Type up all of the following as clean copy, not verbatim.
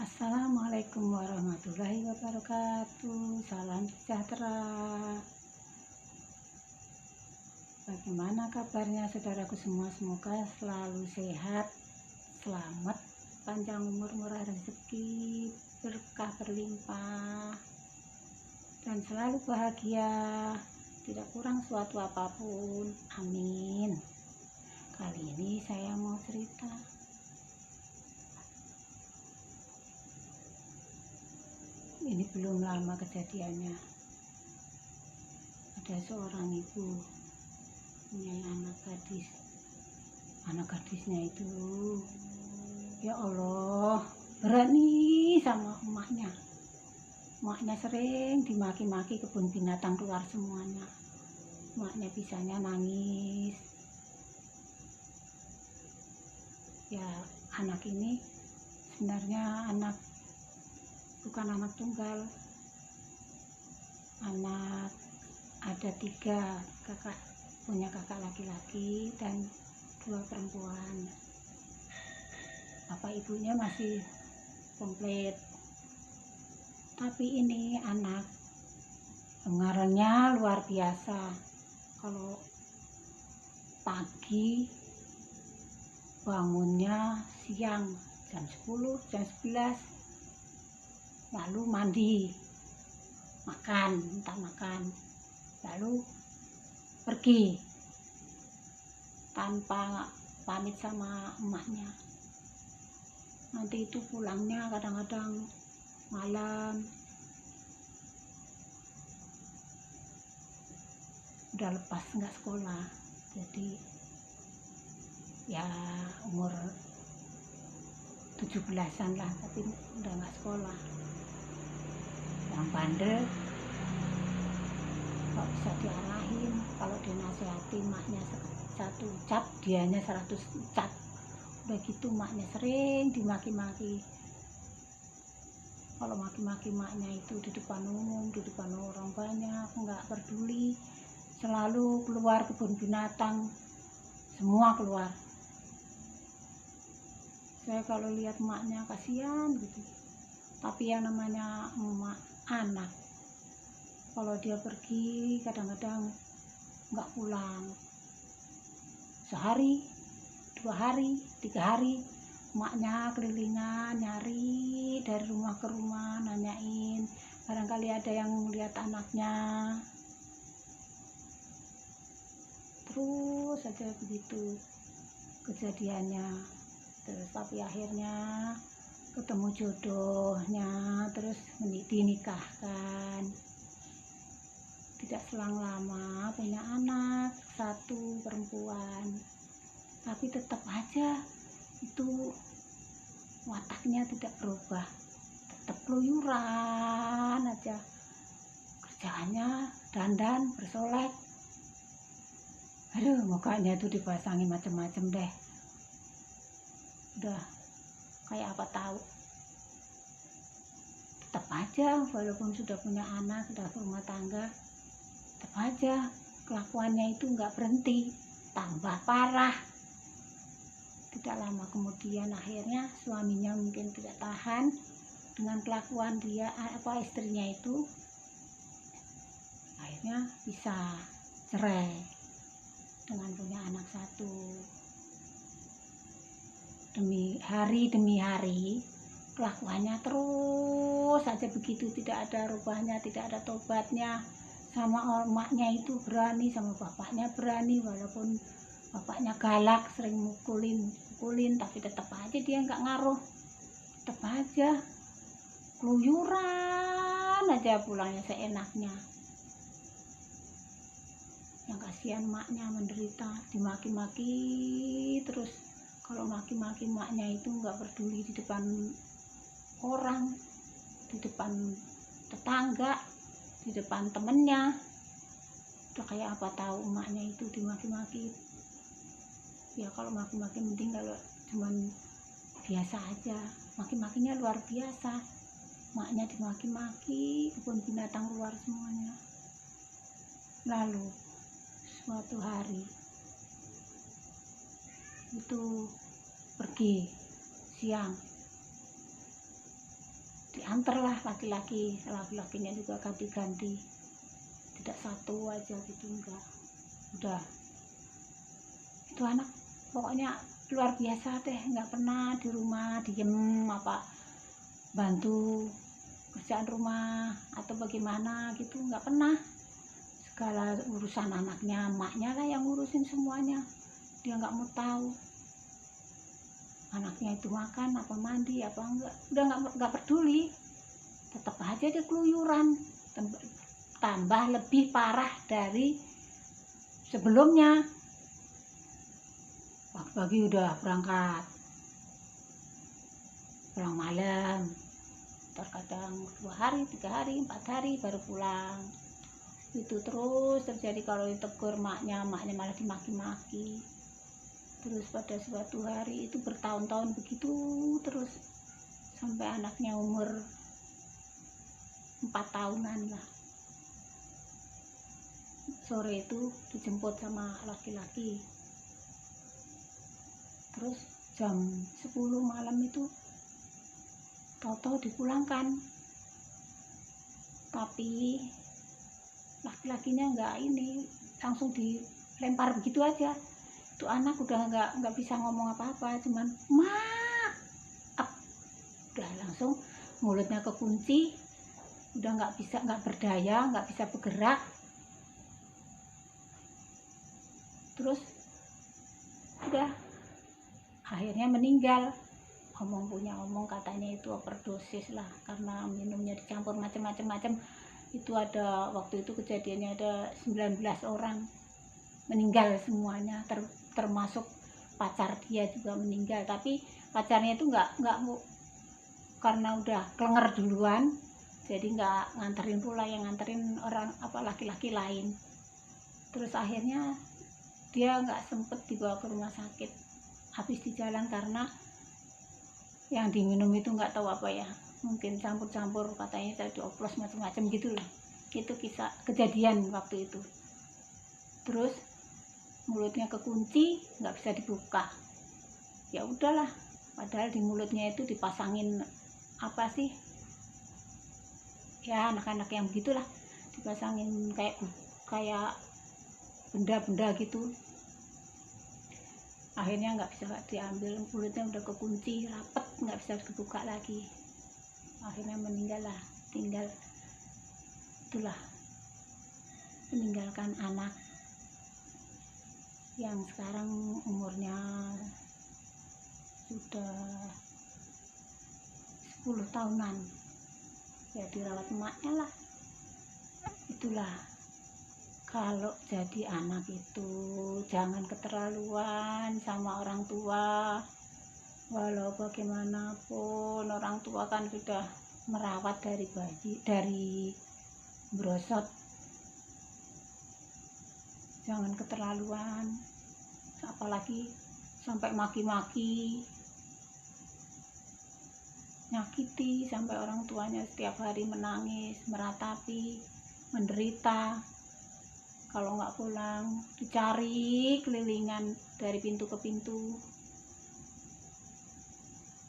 Assalamualaikum warahmatullahi wabarakatuh. Salam sejahtera. Bagaimana kabarnya saudaraku semua? Semoga selalu sehat, selamat, panjang umur, murah rezeki, berkah berlimpah, dan selalu bahagia, tidak kurang suatu apapun. Amin. Kali ini saya mau cerita. Ini belum lama kejadiannya. Ada seorang ibu punya anak gadis. Anak gadisnya itu, ya Allah, berani sama emaknya. Emaknya sering dimaki-maki, kebun binatang keluar semuanya. Emaknya bisanya nangis. Ya, anak ini sebenarnya bukan anak tunggal. Anak ada 3 kakak, punya kakak laki-laki dan 2 perempuan. Bapak ibunya masih komplit. Tapi ini anak pengaruhnya luar biasa. Kalau pagi bangunnya siang jam 10, jam 11, lalu mandi, minta makan, lalu pergi tanpa pamit sama emaknya. Nanti itu pulangnya kadang-kadang malam, udah lepas nggak sekolah, jadi ya umur 17-an lah, tapi udah nggak sekolah. Yang bandel nggak bisa diarahin. Kalau dinasehati maknya 1 cap, dianya 100 cap. Udah gitu maknya sering dimaki-maki. Kalau maki-maki maknya itu di depan umum, di depan orang banyak, nggak peduli. Selalu keluar kebun binatang, semua keluar. Saya kalau lihat maknya kasihan gitu. Tapi yang namanya emak anak, kalau dia pergi kadang-kadang nggak pulang. Sehari, 2 hari, 3 hari, emaknya kelilingan nyari dari rumah ke rumah, nanyain barangkali ada yang lihat anaknya. Terus saja begitu kejadiannya. Terus tapi akhirnya ketemu jodohnya, terus dinikahkan. Tidak selang lama punya anak 1 perempuan. Tapi tetap aja itu wataknya tidak berubah, tetap keluyuran aja. Kerjaannya dandan, bersolek. Aduh, mukanya itu dipasangi macem-macem deh. Udah kayak apa tahu. Tetap aja walaupun sudah punya anak, sudah berumah tangga, tetap aja kelakuannya itu nggak berhenti, tambah parah. Tidak lama kemudian akhirnya suaminya mungkin tidak tahan dengan kelakuan dia, istrinya itu, akhirnya bisa cerai dengan punya anak 1. Demi hari kelakuannya terus saja begitu, tidak ada rubahnya, tidak ada tobatnya. Sama emaknya itu berani, sama bapaknya berani, walaupun bapaknya galak, sering mukulin, tapi tetap aja dia nggak ngaruh, tetap aja keluyuran aja, pulangnya seenaknya. Yang kasihan emaknya menderita, dimaki-maki terus. Kalau maki-maki emaknya itu nggak peduli di depan orang, di depan tetangga, di depan temennya. Udah kayak apa tahu emaknya itu dimaki-maki. Ya kalau maki-maki penting, kalau cuman biasa aja, maki-makinya luar biasa. Emaknya dimaki-maki, kebun binatang keluar semuanya. Lalu suatu hari itu pergi siang, diantarlah laki-lakinya juga ganti-ganti, tidak satu aja gitu, enggak. Udah, itu anak pokoknya luar biasa deh, nggak pernah di rumah diem apa bantu kerjaan rumah atau bagaimana gitu, nggak pernah. Segala urusan anaknya, emaknya lah yang ngurusin semuanya. Dia nggak mau tahu anaknya itu makan apa, mandi apa enggak, udah nggak peduli. Tetap aja dia keluyuran, tambah lebih parah dari sebelumnya. Pagi-pagi udah berangkat, pulang malam, terkadang 2 hari, 3 hari, 4 hari baru pulang. Itu terus terjadi. Kalau ditegur maknya malah dimaki-maki. Terus pada suatu hari itu bertahun-tahun begitu terus, sampai anaknya umur 4 tahunan lah. Sore itu dijemput sama laki-laki, terus jam 10 malam itu tahu-tahu dipulangkan, tapi laki-lakinya nggak ini, langsung dilempar begitu aja. Itu anak udah nggak bisa ngomong apa-apa, cuman maaf, udah langsung mulutnya kekunci, udah nggak berdaya, nggak bisa bergerak. Terus udah akhirnya meninggal. Omong katanya itu overdosis lah, karena minumnya dicampur macam-macam. Itu ada waktu itu kejadiannya ada 19 orang meninggal semuanya, termasuk pacar dia juga meninggal. Tapi pacarnya itu nggak karena udah kelenger duluan, jadi nggak nganterin pula, yang nganterin orang apa laki-laki lain. Terus akhirnya dia nggak sempet dibawa ke rumah sakit, habis di jalan karena yang diminum itu nggak tahu apa ya, mungkin campur-campur, katanya tadi oplos macam-macam gitu lah. Itu kisah kejadian waktu itu. Terus mulutnya kekunci, nggak bisa dibuka. Ya udahlah, padahal di mulutnya itu dipasangin apa sih ya, anak-anak yang begitulah, dipasangin kayak benda-benda gitu. Akhirnya nggak bisa diambil, mulutnya udah kekunci rapet, nggak bisa dibuka lagi. Akhirnya meninggal lah, tinggal itulah, meninggalkan anak yang sekarang umurnya sudah 10 tahunan ya, dirawat emaknya lah. Itulah, kalau jadi anak itu jangan keterlaluan sama orang tua. Walau bagaimanapun orang tua kan sudah merawat dari bayi, dari brosot. Jangan keterlaluan, apalagi sampai maki-maki, nyakiti sampai orang tuanya setiap hari menangis, meratapi, menderita. Kalau nggak pulang dicari kelilingan dari pintu ke pintu.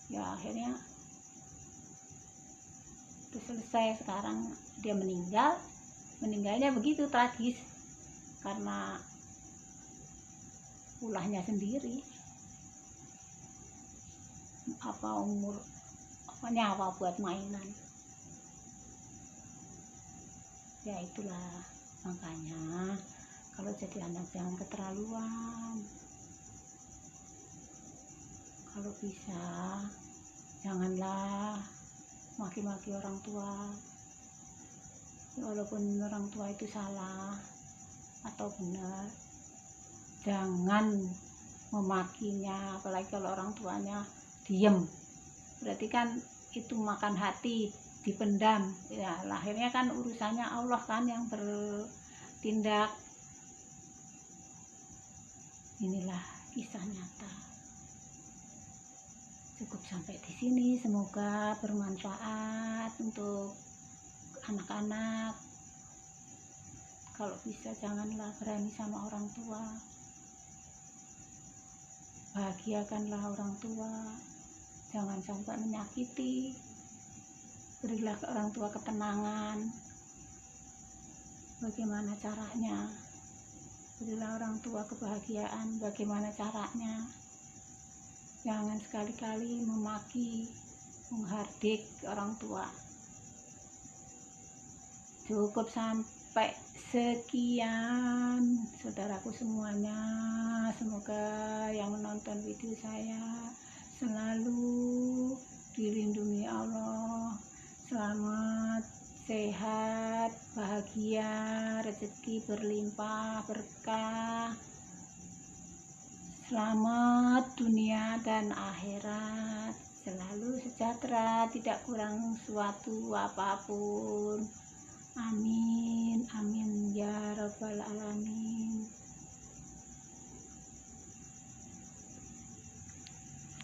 Ya akhirnya udah selesai. Sekarang dia meninggalnya begitu tragis, karena ulahnya sendiri. Apa umur, apa nyawa buat mainan. Ya itulah, makanya kalau jadi anak jangan keterlaluan. Kalau bisa janganlah maki-maki orang tua, walaupun orang tua itu salah atau benar, jangan memakinya. Apalagi kalau orang tuanya diem, berarti kan itu makan hati, dipendam ya. Akhirnya kan urusannya Allah kan yang bertindak. Inilah kisah nyata. Cukup sampai di sini, semoga bermanfaat untuk anak-anak. Kalau bisa janganlah berani sama orang tua, bahagiakanlah orang tua, jangan sampai menyakiti. berilah ke orang tua ketenangan. Bagaimana caranya? Berilah orang tua kebahagiaan. Bagaimana caranya? Jangan sekali-kali memaki, menghardik orang tua. Cukup sampai sekian, saudaraku semuanya. Semoga yang menonton video saya selalu dilindungi Allah, selamat, sehat, bahagia, rezeki berlimpah, berkah, selamat dunia dan akhirat, selalu sejahtera, tidak kurang suatu apapun. Amin, amin ya rabbal alamin.